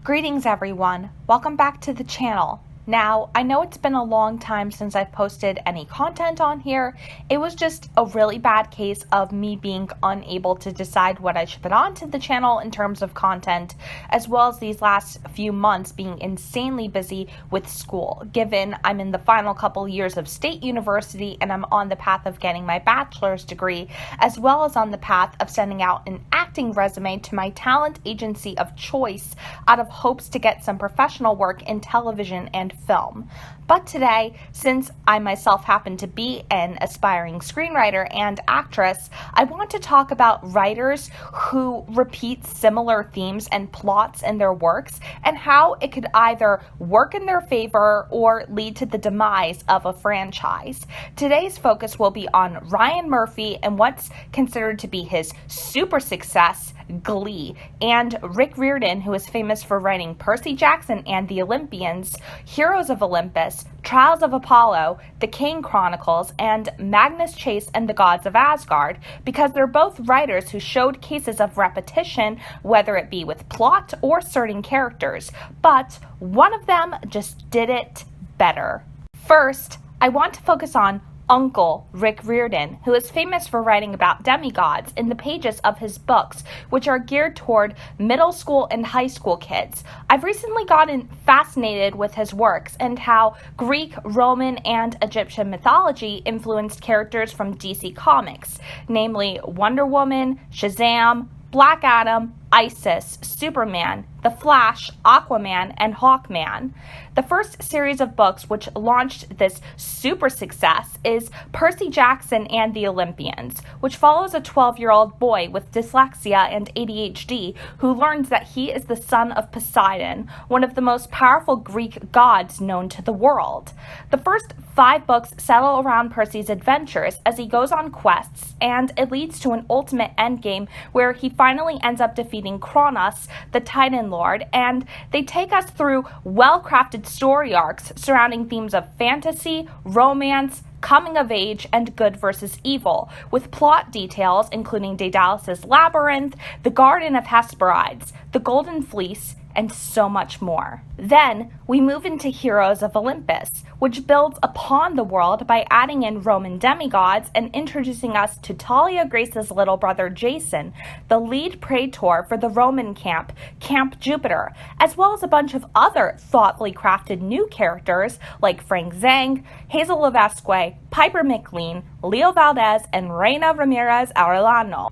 Greetings everyone, welcome back to the channel. Now, I know it's been a long time since I've posted any content on here. It was just a really bad case of me being unable to decide what I should put onto the channel in terms of content, as well as these last few months being insanely busy with school, given I'm in the final couple years of state university and I'm on the path of getting my bachelor's degree, as well as on the path of sending out an acting resume to my talent agency of choice out of hopes to get some professional work in television and film. But today, since I myself happen to be an aspiring screenwriter and actress, I want to talk about writers who repeat similar themes and plots in their works and how it could either work in their favor or lead to the demise of a franchise. Today's focus will be on Ryan Murphy and what's considered to be his super success, Glee, and Rick Riorden, who is famous for writing Percy Jackson and the Olympians, Heroes of Olympus, Trials of Apollo, The Kane Chronicles, and Magnus Chase and the Gods of Asgard, because they're both writers who showed cases of repetition, whether it be with plot or certain characters, but one of them just did it better. First, I want to focus on Uncle Rick Riorden, who is famous for writing about demigods in the pages of his books, which are geared toward middle school and high school kids. I've recently gotten fascinated with his works and how Greek, Roman, and Egyptian mythology influenced characters from DC Comics, namely Wonder Woman, Shazam, Black Adam, Isis, Superman, The Flash, Aquaman, and Hawkman. The first series of books which launched this super success is Percy Jackson and the Olympians, which follows a 12-year-old boy with dyslexia and ADHD who learns that he is the son of Poseidon, one of the most powerful Greek gods known to the world. The first 5 books settle around Percy's adventures as he goes on quests, and it leads to an ultimate endgame where he finally ends up defeating Kronos, the Titan Lord, and they take us through well-crafted story arcs surrounding themes of fantasy, romance, coming of age, and good versus evil, with plot details including Daedalus' Labyrinth, the Garden of Hesperides, the Golden Fleece, and so much more. Then, we move into Heroes of Olympus, which builds upon the world by adding in Roman demigods and introducing us to Talia Grace's little brother Jason, the lead praetor for the Roman camp, Camp Jupiter, as well as a bunch of other thoughtfully crafted new characters like Frank Zhang, Hazel Levesque, Piper McLean, Leo Valdez, and Reina Ramirez Arellano.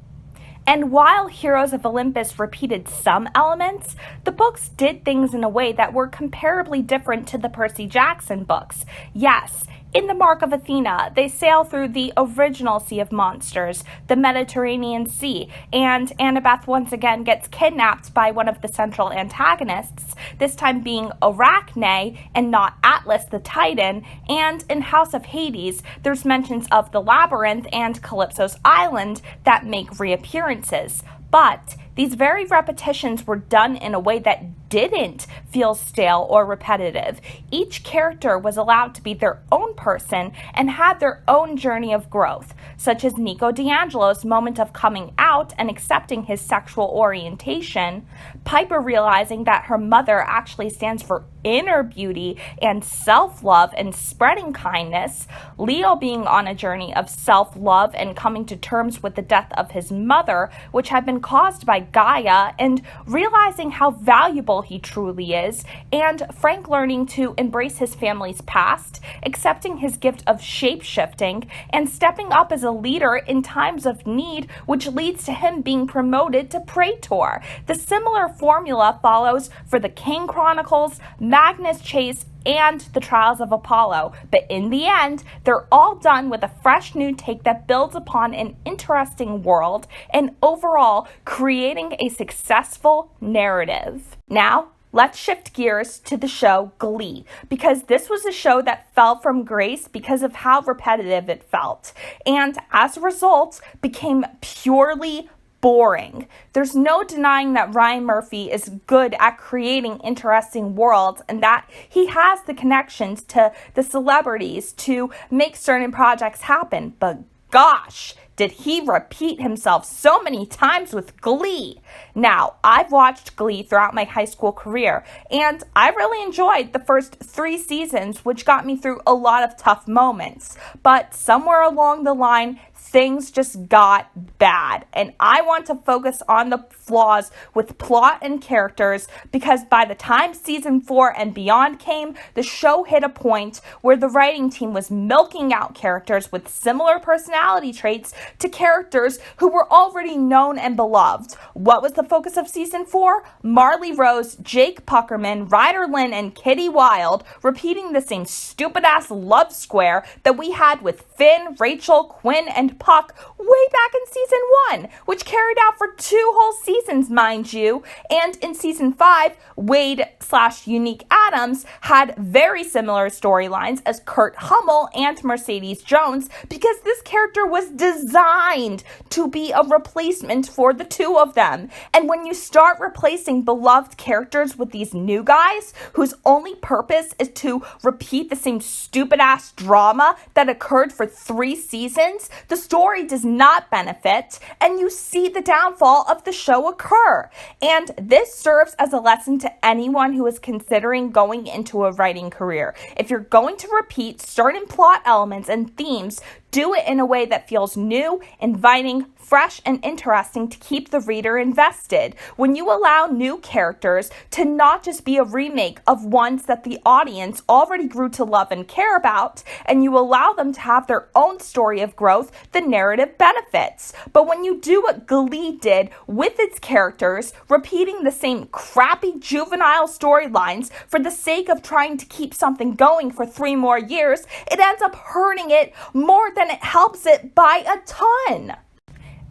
And while Heroes of Olympus repeated some elements, the books did things in a way that were comparably different to the Percy Jackson books. Yes, in the Mark of Athena, they sail through the original Sea of Monsters, the Mediterranean Sea, and Annabeth once again gets kidnapped by one of the central antagonists, this time being Arachne and not Atlas the Titan, and in House of Hades, there's mentions of the Labyrinth and Calypso's Island that make reappearances. But these very repetitions were done in a way that didn't feel stale or repetitive. Each character was allowed to be their own person and had their own journey of growth, such as Nico D'Angelo's moment of coming out and accepting his sexual orientation, Piper realizing that her mother actually stands for inner beauty and self-love and spreading kindness, Leo being on a journey of self-love and coming to terms with the death of his mother, which had been caused by Gaia, and realizing how valuable he truly is, and Frank learning to embrace his family's past, accepting his gift of shape-shifting, and stepping up as a leader in times of need, which leads to him being promoted to praetor. The similar formula follows for the Kane Chronicles, Magnus Chase, and the Trials of Apollo, but in the end, they're all done with a fresh new take that builds upon an interesting world and overall creating a successful narrative. Now, let's shift gears to the show Glee, because this was a show that fell from grace because of how repetitive it felt, and as a result, became purely boring. There's no denying that Ryan Murphy is good at creating interesting worlds and that he has the connections to the celebrities to make certain projects happen, but gosh, did he repeat himself so many times with Glee. Now, I've watched Glee throughout my high school career, and I really enjoyed the first 3 seasons, which got me through a lot of tough moments. But somewhere along the line, things just got bad, and I want to focus on the flaws with plot and characters, because by the time season 4 and beyond came, the show hit a point where the writing team was milking out characters with similar personality traits to characters who were already known and beloved. What was the focus of season 4? Marley Rose, Jake Puckerman, Ryder Lynn, and Kitty Wilde repeating the same stupid-ass love square that we had with Finn, Rachel, Quinn, and Puck way back in season 1, which carried out for 2 whole seasons, mind you. And in season 5, Wade/Unique Adams had very similar storylines as Kurt Hummel and Mercedes Jones, because this character was designed to be a replacement for the 2 of them. And when you start replacing beloved characters with these new guys whose only purpose is to repeat the same stupid-ass drama that occurred for 3 seasons, the story does not benefit, and you see the downfall of the show occur. And this serves as a lesson to anyone who is considering going into a writing career. If you're going to repeat certain plot elements and themes, do it in a way that feels new, inviting, fresh, and interesting to keep the reader invested. When you allow new characters to not just be a remake of ones that the audience already grew to love and care about, and you allow them to have their own story of growth, the narrative benefits. But when you do what Glee did with its characters, repeating the same crappy juvenile storylines for the sake of trying to keep something going for 3 more years, it ends up hurting it more than it helps it by a ton.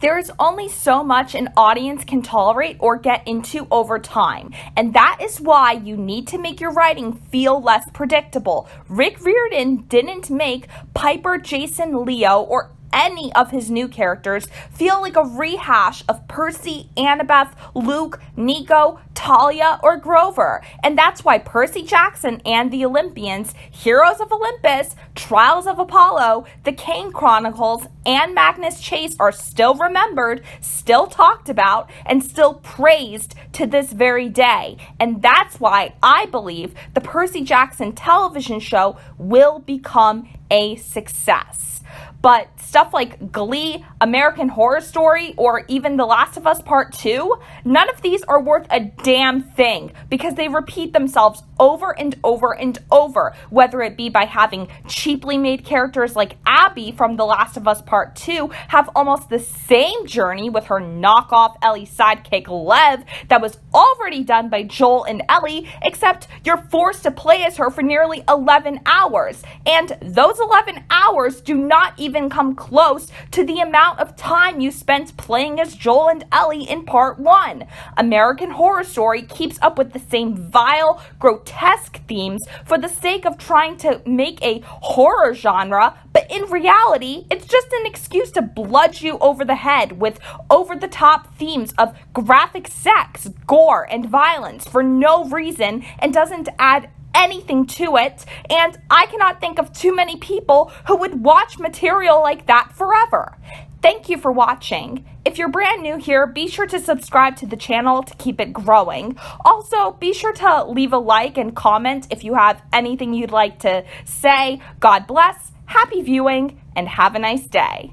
There is only so much an audience can tolerate or get into over time, and that is why you need to make your writing feel less predictable. Rick Riorden didn't make Piper, Jason, Leo, or any of his new characters feel like a rehash of Percy, Annabeth, Luke, Nico, Talia, or Grover. And that's why Percy Jackson and the Olympians, Heroes of Olympus, Trials of Apollo, The Kane Chronicles, and Magnus Chase are still remembered, still talked about, and still praised to this very day. And that's why I believe the Percy Jackson television show will become a success. But stuff like Glee, American Horror Story, or even The Last of Us Part 2, none of these are worth a damn thing because they repeat themselves over and over and over, whether it be by having cheaply made characters like Abby from The Last of Us Part 2 have almost the same journey with her knockoff Ellie sidekick Lev that was already done by Joel and Ellie, except you're forced to play as her for nearly 11 hours. And those 11 hours do not even come close to the amount of time you spent playing as Joel and Ellie in Part 1. American Horror Story keeps up with the same vile, grotesque themes for the sake of trying to make a horror genre, but in reality, it's just an excuse to bludge you over the head with over-the-top themes of graphic sex, gore, and violence for no reason and doesn't add anything to it, and I cannot think of too many people who would watch material like that forever. Thank you for watching. If you're brand new here, be sure to subscribe to the channel to keep it growing. Also, be sure to leave a like and comment if you have anything you'd like to say. God bless, happy viewing, and have a nice day.